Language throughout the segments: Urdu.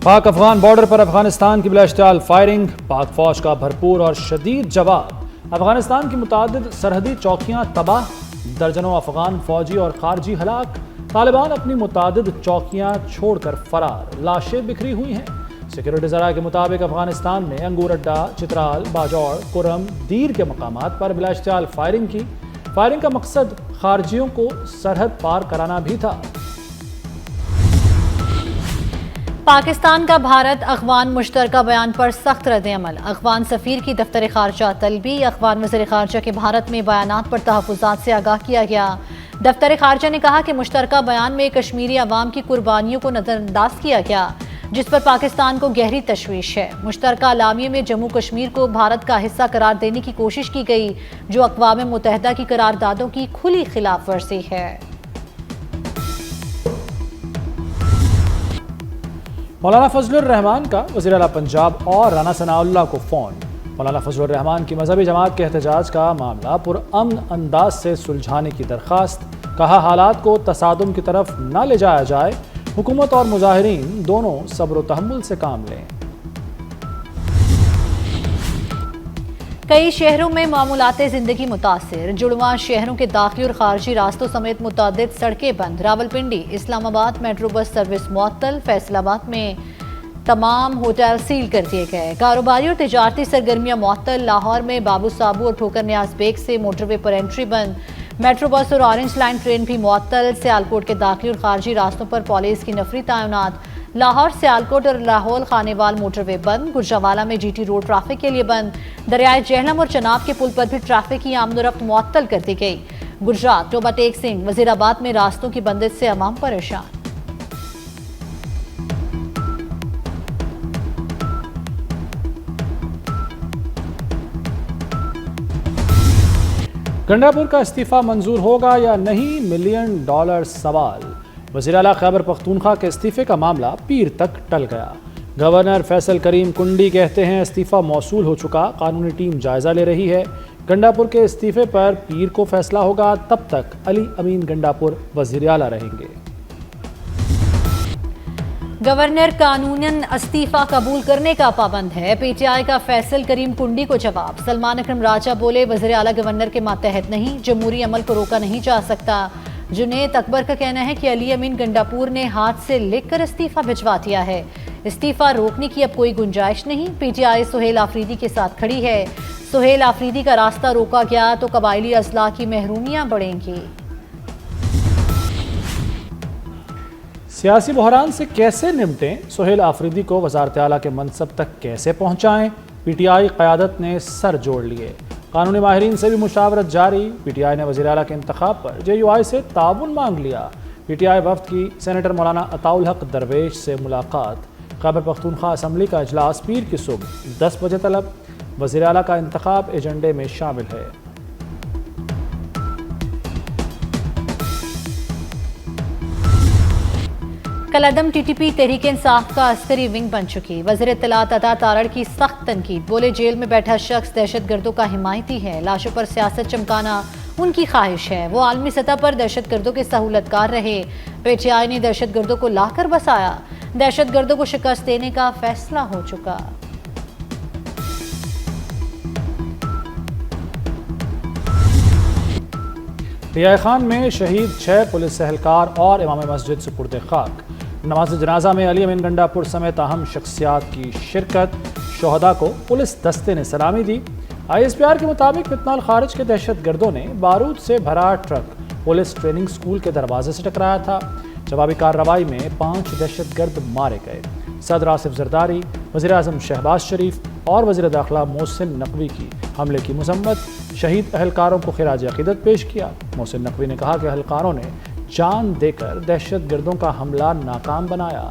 پاک افغان بارڈر پر افغانستان کی بلا اشتعال فائرنگ، پاک فوج کا بھرپور اور شدید جواب۔ افغانستان کی متعدد سرحدی چوکیاں تباہ، درجنوں افغان فوجی اور خارجی ہلاک۔ طالبان اپنی متعدد چوکیاں چھوڑ کر فرار، لاشیں بکھری ہوئی ہیں۔ سیکورٹی ذرائع کے مطابق افغانستان نے انگور اڈہ، چترال، باجوڑ، کرم، دیر کے مقامات پر بلا اشتعال فائرنگ کی۔ فائرنگ کا مقصد خارجیوں کو سرحد پار کرانا بھی تھا۔ پاکستان کا بھارت افغان مشترکہ بیان پر سخت رد عمل۔ افغان سفیر کی دفتر خارجہ طلبی، افغان وزیر خارجہ کے بھارت میں بیانات پر تحفظات سے آگاہ کیا گیا۔ دفتر خارجہ نے کہا کہ مشترکہ بیان میں کشمیری عوام کی قربانیوں کو نظر انداز کیا گیا، جس پر پاکستان کو گہری تشویش ہے۔ مشترکہ اعلامیے میں جموں کشمیر کو بھارت کا حصہ قرار دینے کی کوشش کی گئی، جو اقوام متحدہ کی قراردادوں کی کھلی خلاف ورزی ہے۔ مولانا فضل الرحمان کا وزیر اعلیٰ پنجاب اور رانا ثناء اللہ کو فون۔ مولانا فضل الرحمان کی مذہبی جماعت کے احتجاج کا معاملہ پرامن انداز سے سلجھانے کی درخواست، کہا حالات کو تصادم کی طرف نہ لے جایا جائے، حکومت اور مظاہرین دونوں صبر و تحمل سے کام لیں۔ کئی شہروں میں معمولات زندگی متاثر، جڑواں شہروں کے داخلی اور خارجی راستوں سمیت متعدد سڑکیں بند۔ راولپنڈی، اسلام آباد میٹرو بس سروس معطل، فیصل آباد میں تمام ہوٹل سیل کر دیے گئے۔ کاروباری اور تجارتی سرگرمیاں معطل، لاہور میں بابو صابو اور ٹھوکر نیاز بیگ سے موٹر وے پر انٹری بند۔ میٹرو بس اور آرنج لائن ٹرین بھی معطل، سیالکوٹ کے داخلی اور خارجی راستوں پر پولیس کی نفری تعینات۔ لاہور سیالکوٹ اور لاہور خانیوال موٹر وے بند، گجرانوالہ میں جی ٹی روڈ ٹریفک کے لیے بند۔ دریائے جہلم اور چناب کے پل پر بھی ٹریفک کی آمد و رفت معطل کر دی گئی۔ گجرات ٹوبہ ٹیک سنگھ، وزیر آباد میں راستوں کی بندش سے عوام پریشان۔ گنڈاپور کا استعفیٰ منظور ہوگا یا نہیں، $1 ملین سوال۔ وزیر اعلیٰ خیبر پختونخوا کے استعفے کا معاملہ پیر تک ٹل گیا۔ گورنر فیصل کریم کنڈی کہتے ہیں استعفیٰ موصول ہو چکا، قانونی ٹیم جائزہ لے رہی ہے۔ گنڈاپور کے استعفے پر پیر کو فیصلہ ہوگا، تب تک علی امین گنڈاپور وزیر اعلیٰ رہیں گے۔ گورنر قانوناً استعفیٰ قبول کرنے کا پابند ہے، پی ٹی آئی کا فیصل کریم کنڈی کو جواب۔ سلمان اکرم راجہ بولے وزیر اعلیٰ گورنر کے ماتحت نہیں، جمہوری عمل کو روکا نہیں جا سکتا۔ جنید اکبر کا کہنا ہے کہ علی امین گنڈاپور نے ہاتھ سے لکھ کر استعفیٰ بھجوا دیا ہے، استعفیٰ روکنے کی اب کوئی گنجائش نہیں۔ P T I Sohail Afridi کے ساتھ کھڑی ہے، سہیل آفریدی کا راستہ روکا گیا تو قبائلی اضلاع کی محرومیاں بڑھیں گی۔ سیاسی بحران سے کیسے نمٹیں، سہیل آفریدی کو وزارت اعلیٰ کے منصب تک کیسے پہنچائیں، پی ٹی آئی قیادت نے سر جوڑ لیے۔ قانونی ماہرین سے بھی مشاورت جاری، پی ٹی آئی نے وزیر اعلیٰ کے انتخاب پر جے یو آئی سے تعاون مانگ لیا۔ پی ٹی آئی وفد کی سینیٹر مولانا عطاء الحق درویش سے ملاقات۔ خیبر پختونخوا اسمبلی کا اجلاس پیر کی صبح 10 بجے طلب، وزیر اعلیٰ کا انتخاب ایجنڈے میں شامل ہے۔ کالعدم T T P Tehreek Insaf کا عسکری ونگ بن چکی، وزیر اطلاعات عطا تارڑ کی سخت تنقید، بولے جیل میں بیٹھا شخص دہشت گردوں کا حمایتی ہے، لاشوں پر سیاست چمکانا ان کی خواہش ہے، وہ عالمی سطح پر دہشت گردوں کے سہولت کار رہے، پی ٹی آئی نے دہشت گردوں کو لا کر بسایا، دہشت گردوں کو شکست دینے کا فیصلہ ہو چکا۔ ریاء خان میں شہید 6 پولیس اہلکار اور امام مسجد سپرد خاک۔ نماز جنازہ میں علی امین گنڈاپور سمیت اہم شخصیات کی شرکت، شہداء کو پولیس دستے نے سلامی دی۔ آئی ایس پی آر کے مطابق فتنہ خارج کے دہشت گردوں نے بارود سے بھرا ٹرک پولیس ٹریننگ سکول کے دروازے سے ٹکرایا تھا۔ جوابی کارروائی میں 5 دہشت گرد مارے گئے۔ صدر آصف زرداری، وزیر اعظم شہباز شریف اور وزیر داخلہ محسن نقوی کی حملے کی مذمت، شہید اہلکاروں کو خراج عقیدت پیش کیا۔ محسن نقوی نے کہا کہ اہلکاروں نے جان دے کر دہشت گردوں کا حملہ ناکام بنایا۔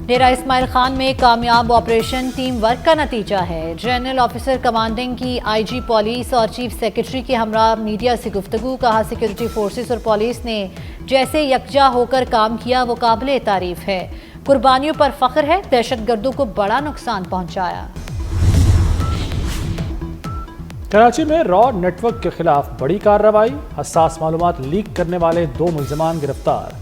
ڈیرہ اسماعیل خان میں کامیاب آپریشن ٹیم ورک کا نتیجہ ہے۔ جنرل آفیسر کمانڈنگ کی آئی جی پولیس اور چیف سیکرٹری کے ہمراہ میڈیا سے گفتگو، کہا سیکورٹی فورسز اور پولیس نے جیسے یکجا ہو کر کام کیا وہ قابل تعریف ہے، قربانیوں پر فخر ہے، دہشت گردوں کو بڑا نقصان پہنچایا۔ کراچی میں را نیٹ ورک کے خلاف بڑی کارروائی، حساس معلومات لیک کرنے والے 2 ملزمان گرفتار۔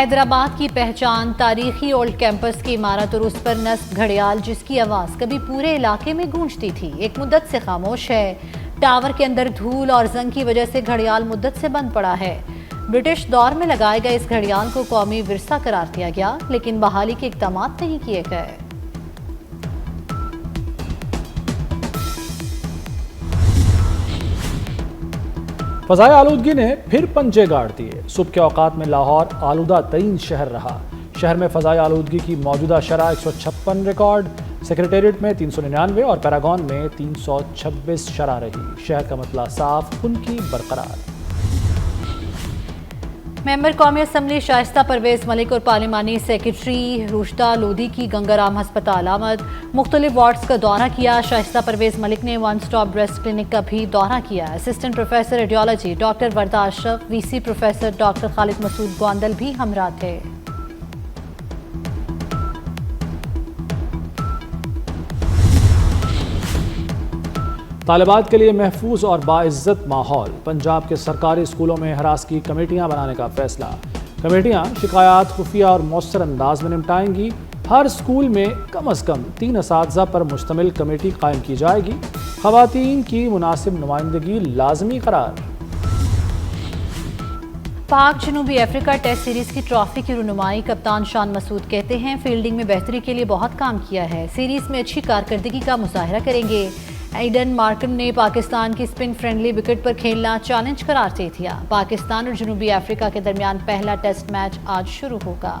حیدرآباد کی پہچان تاریخی اولڈ کیمپس کی عمارت اور اس پر نصب گھڑیال جس کی آواز کبھی پورے علاقے میں گونجتی تھی ایک مدت سے خاموش ہے۔ ٹاور کے اندر دھول اور زنگ کی وجہ سے گھڑیال مدت سے بند پڑا ہے۔ برٹش دور میں لگائے گئے اس گھڑیال کو قومی ورثہ قرار دیا گیا لیکن بحالی کے اقدامات نہیں کیے گئے۔ فضائی آلودگی نے پھر پنجے گاڑ دیے۔ صبح کے اوقات میں لاہور آلودہ ترین شہر رہا۔ شہر میں فضائی آلودگی کی موجودہ شرح 156 ریکارڈ، سیکریٹریٹ میں 399 اور پیراگون میں 326 شرح رہی۔ شہر کا مسئلہ صاف، خنکی برقرار۔ ممبر قومی اسمبلی شائستہ پرویز ملک اور پارلیمانی سیکریٹری روشدہ لودھی کی گنگا رام ہسپتال آمد۔ مختلف وارڈز کا دورہ کیا۔ شائستہ پرویز ملک نے ون سٹاپ بریسٹ کلینک کا بھی دورہ کیا۔ Assistant professor radiology doctor Warda Ashraf, V C professor doctor Khalid Masood Gondal بھی ہمراہ تھے۔ طالبات کے لیے محفوظ اور باعزت ماحول، پنجاب کے سرکاری اسکولوں میں ہراس کی کمیٹیاں بنانے کا فیصلہ۔ کمیٹیاں شکایات خفیہ اور مؤثر انداز میں نمٹائیں گی۔ ہر اسکول میں کم از کم 3 اساتذہ پر مشتمل کمیٹی قائم کی جائے گی۔ خواتین کی مناسب نمائندگی لازمی قرار۔ پاک جنوبی افریقہ ٹیسٹ سیریز کی ٹرافی کی رونمائی کپتان شان مسعود کہتے ہیں فیلڈنگ میں بہتری کے لیے بہت کام کیا ہے، سیریز میں اچھی کارکردگی کا مظاہرہ کریں گے۔ ایڈن مارکن نے پاکستان کی سپن فرینڈلی وکٹ پر کھیلنا چیلنج قرار دے دیا۔ پاکستان اور جنوبی افریقہ کے درمیان پہلا ٹیسٹ میچ آج شروع ہوگا۔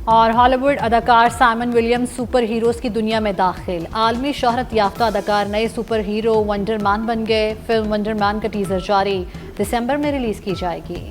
اور ہالی ووڈ اداکار سائمن ولیمز سپر ہیروز کی دنیا میں داخل۔ عالمی شہرت یافتہ اداکار نئے سپر ہیرو ونڈر مین بن گئے۔ فلم ونڈر مین کا ٹیزر جاری، دسمبر میں ریلیز کی جائے گی۔